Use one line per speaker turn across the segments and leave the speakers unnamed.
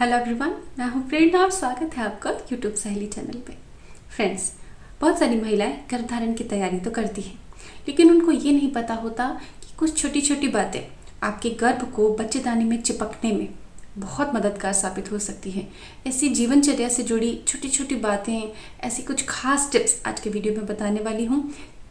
Hello everyone, मैं हूँ प्रेरणा और स्वागत है आपका यूट्यूब सहेली चैनल पे। फ्रेंड्स, बहुत सारी महिलाएं गर्भधारण की तैयारी तो करती हैं, लेकिन उनको ये नहीं पता होता कि कुछ छोटी छोटी बातें आपके गर्भ को बच्चेदानी में चिपकने में बहुत मददगार साबित हो सकती हैं। ऐसी जीवनचर्या से जुड़ी छोटी छोटी बातें, ऐसी कुछ खास टिप्स आज के वीडियो में बताने वाली हूँ।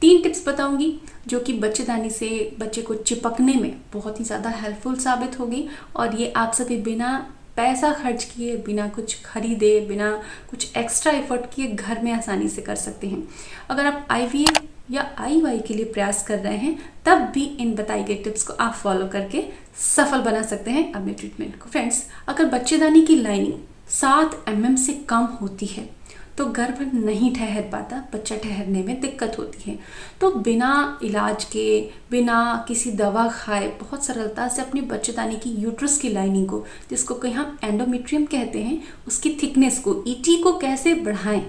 3 टिप्स बताऊंगी जो कि बच्चेदानी से बच्चे को चिपकने में बहुत ही ज़्यादा हेल्पफुल साबित होगी, और ये आप सभी बिना पैसा खर्च किए, बिना कुछ खरीदे, बिना कुछ एक्स्ट्रा एफर्ट किए घर में आसानी से कर सकते हैं। अगर आप IVF या IUI के लिए प्रयास कर रहे हैं तब भी इन बताई गई टिप्स को आप फॉलो करके सफल बना सकते हैं अपने ट्रीटमेंट को। फ्रेंड्स, अगर बच्चेदानी की लाइनिंग 7 mm से कम होती है तो गर्भ नहीं ठहर पाता, बच्चा ठहरने में दिक्कत होती है। तो बिना इलाज के, बिना किसी दवा खाए बहुत सरलता से अपनी बच्चेदानी की यूट्रस की लाइनिंग को, जिसको कि हम एंडोमेट्रियम कहते हैं, उसकी थिकनेस को, ET को कैसे बढ़ाएं,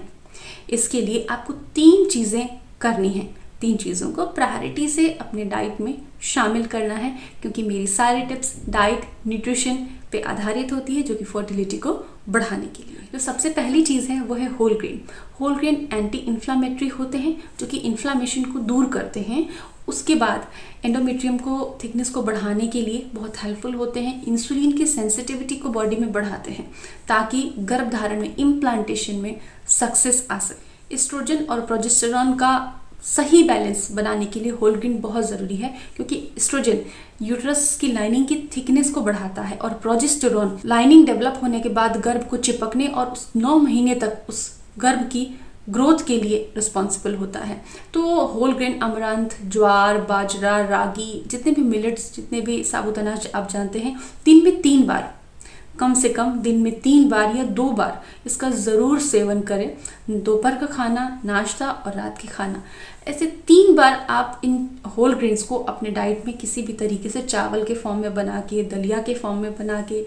इसके लिए आपको 3 चीज़ें करनी हैं। 3 चीज़ों को प्रायोरिटी से अपने डाइट में शामिल करना है, क्योंकि मेरी सारी टिप्स डाइट, न्यूट्रिशन पे आधारित होती है, जो कि फर्टिलिटी को बढ़ाने के लिए। जो सबसे पहली चीज़ है वो है whole grain. Whole grain anti inflammatory होते हैं, जो कि इन्फ्लामेशन को दूर करते हैं। उसके बाद एंडोमेट्रियम को, थिकनेस को बढ़ाने के लिए बहुत हेल्पफुल होते हैं। इंसुलिन की सेंसिटिविटी को बॉडी में बढ़ाते हैं ताकि गर्भधारण में, इम्प्लांटेशन में सक्सेस आ सके। एस्ट्रोजन और प्रोजेस्टेरॉन का सही बैलेंस बनाने के लिए होल ग्रेन बहुत ज़रूरी है, क्योंकि एस्ट्रोजन यूट्रस की लाइनिंग की थिकनेस को बढ़ाता है और प्रोजेस्टेरॉन लाइनिंग डेवलप होने के बाद गर्भ को चिपकने और उस 9 महीने तक उस गर्भ की ग्रोथ के लिए रिस्पॉन्सिबल होता है। तो होल ग्रेन अमरंथ, ज्वार, बाजरा, रागी, जितने भी मिलेट्स, जितने भी साबुत अनाज आप जानते हैं, दिन में 3 बार, कम से कम दिन में 3 बार या 2 बार इसका ज़रूर सेवन करें। दोपहर का खाना, नाश्ता और रात के खाना, ऐसे 3 बार आप इन होल ग्रेन्स को अपने डाइट में किसी भी तरीके से चावल के फॉर्म में बना के, दलिया के फॉर्म में बना के,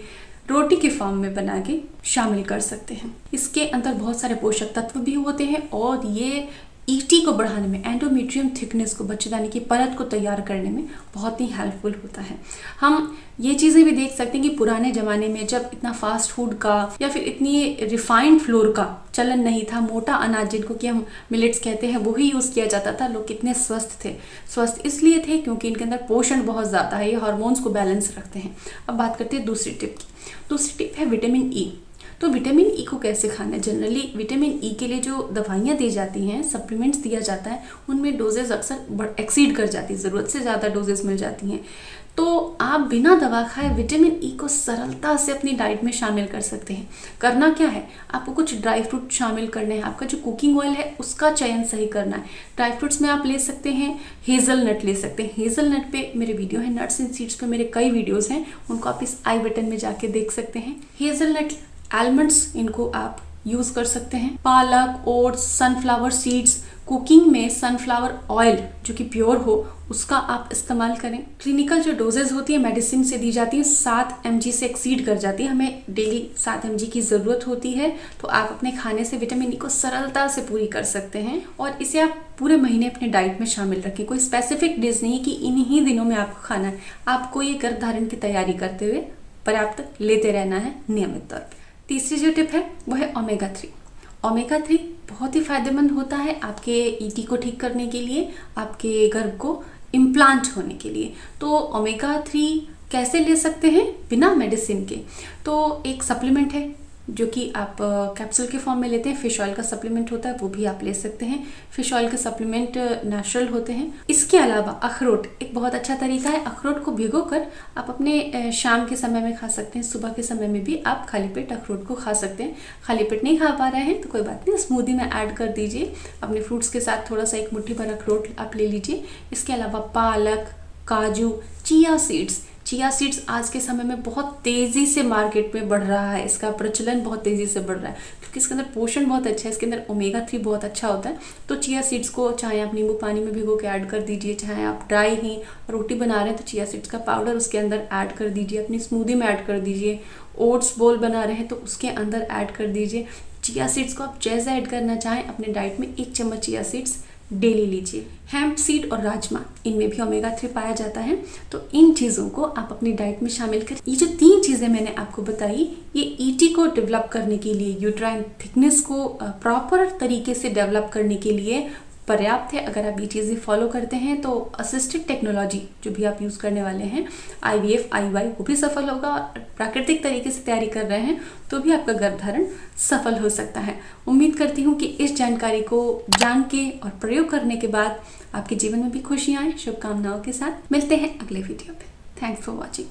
रोटी के फॉर्म में बना के शामिल कर सकते हैं। इसके अंदर बहुत सारे पोषक तत्व भी होते हैं और ये ET को बढ़ाने में, एंडोमेट्रियम थिकनेस को, बच्चेदानी की परत को तैयार करने में बहुत ही हेल्पफुल होता है। हम ये चीज़ें भी देख सकते हैं कि पुराने ज़माने में जब इतना फास्ट फूड का या फिर इतनी रिफाइंड फ्लोर का चलन नहीं था, मोटा अनाज जिनको कि हम मिलेट्स कहते हैं, वही यूज़ किया जाता था। लोग कितने स्वस्थ थे। स्वस्थ इसलिए थे क्योंकि इनके अंदर पोषण बहुत ज़्यादा है, ये हार्मोन्स को बैलेंस रखते हैं। अब बात करते हैं दूसरी टिप की। दूसरी टिप है विटामिन E। तो विटामिन E को कैसे खाना है? जनरली विटामिन E के लिए जो दवाइयाँ दी जाती हैं, सप्लीमेंट्स दिया जाता है, उनमें डोजेज अक्सर एक्सीड कर जाती है, ज़रूरत से ज़्यादा डोजेज मिल जाती हैं। तो आप बिना दवा खाए विटामिन E को सरलता से अपनी डाइट में शामिल कर सकते हैं। करना क्या है? आपको कुछ ड्राई फ्रूट शामिल करने हैं। आपका जो कुकिंग ऑयल है उसका चयन सही करना है। ड्राई फ्रूट्स में आप ले सकते हैं, हेज़लनट ले सकते हैं। हेज़लनट पे मेरे वीडियो है, नट्स एंड सीड्स पे मेरे कई वीडियोज़ हैं, उनको आप इस आई बटन में जाके देख सकते हैं। हेज़लनट, आलमंड्स, इनको आप यूज़ कर सकते हैं। पालक, ओट्स, सनफ्लावर सीड्स, कुकिंग में सनफ्लावर ऑयल जो कि प्योर हो उसका आप इस्तेमाल करें। क्लिनिकल जो डोजेज होती है मेडिसिन से दी जाती है 7 mg से एक्सीड कर जाती है। हमें डेली 7 mg की ज़रूरत होती है, तो आप अपने खाने से विटामिन E को सरलता से पूरी कर सकते हैं और इसे आप पूरे महीने अपने डाइट में शामिल रखें। कोई स्पेसिफिक डेज नहीं कि इन्हीं दिनों में आपको खाना है। आपको ये गर्भधारण की तैयारी करते हुए पर्याप्त लेते रहना है नियमित तौर पर। तीसरी जो टिप है वो है ओमेगा 3। ओमेगा 3 बहुत ही फायदेमंद होता है आपके ET को ठीक करने के लिए, आपके गर्भ को इम्प्लांट होने के लिए। तो ओमेगा 3 कैसे ले सकते हैं बिना मेडिसिन के? तो एक सप्लीमेंट है जो कि आप कैप्सूल के फॉर्म में लेते हैं। फिश ऑयल का सप्लीमेंट होता है, वो भी आप ले सकते हैं। फिश ऑयल के सप्लीमेंट नेचुरल होते हैं। इसके अलावा अखरोट एक बहुत अच्छा तरीका है। अखरोट को भिगोकर आप अपने शाम के समय में खा सकते हैं। सुबह के समय में भी आप खाली पेट अखरोट को खा सकते हैं। खाली पेट नहीं खा पा रहे हैं तो कोई बात नहीं, स्मूदी में ऐड कर दीजिए। अपने फ्रूट्स के साथ थोड़ा सा 1 मुट्ठी भर अखरोट आप ले लीजिए। इसके अलावा पालक, काजू, चिया सीड्स आज के समय में बहुत तेज़ी से मार्केट में बढ़ रहा है। इसका प्रचलन बहुत तेज़ी से बढ़ रहा है क्योंकि इसके अंदर पोषण बहुत अच्छा है, इसके अंदर ओमेगा 3 बहुत अच्छा होता है। तो चिया सीड्स को चाहे आप नींबू पानी में भिगो के ऐड कर दीजिए, चाहे आप ड्राई ही रोटी बना रहे हैं तो चिया सीड्स का पाउडर उसके अंदर ऐड कर दीजिए, अपनी स्मूदी में ऐड कर दीजिए। ओट्स बोल बना रहे हैं तो उसके अंदर ऐड कर दीजिए। चिया सीड्स को आप जैसे ऐड करना चाहें अपने डाइट में 1 चम्मच चिया सीड्स डेली लीजिए। हेम्प सीड और राजमा, इनमें भी ओमेगा 3 पाया जाता है, तो इन चीज़ों को आप अपनी डाइट में शामिल करें। ये जो 3 चीज़ें मैंने आपको बताई, ये ईटी को डेवलप करने के लिए, यूट्राइन थिकनेस को प्रॉपर तरीके से डेवलप करने के लिए पर्याप्त है। अगर आप ये चीज़ें फॉलो करते हैं तो असिस्टेड टेक्नोलॉजी जो भी आप यूज़ करने वाले हैं, IVF, IUI, वो भी सफल होगा। और प्राकृतिक तरीके से तैयारी कर रहे हैं तो भी आपका गर्भधारण सफल हो सकता है। उम्मीद करती हूँ कि इस जानकारी को जान के और प्रयोग करने के बाद आपके जीवन में भी खुशियाँ आए। शुभकामनाओं के साथ मिलते हैं अगले वीडियो पे। Thanks for watching.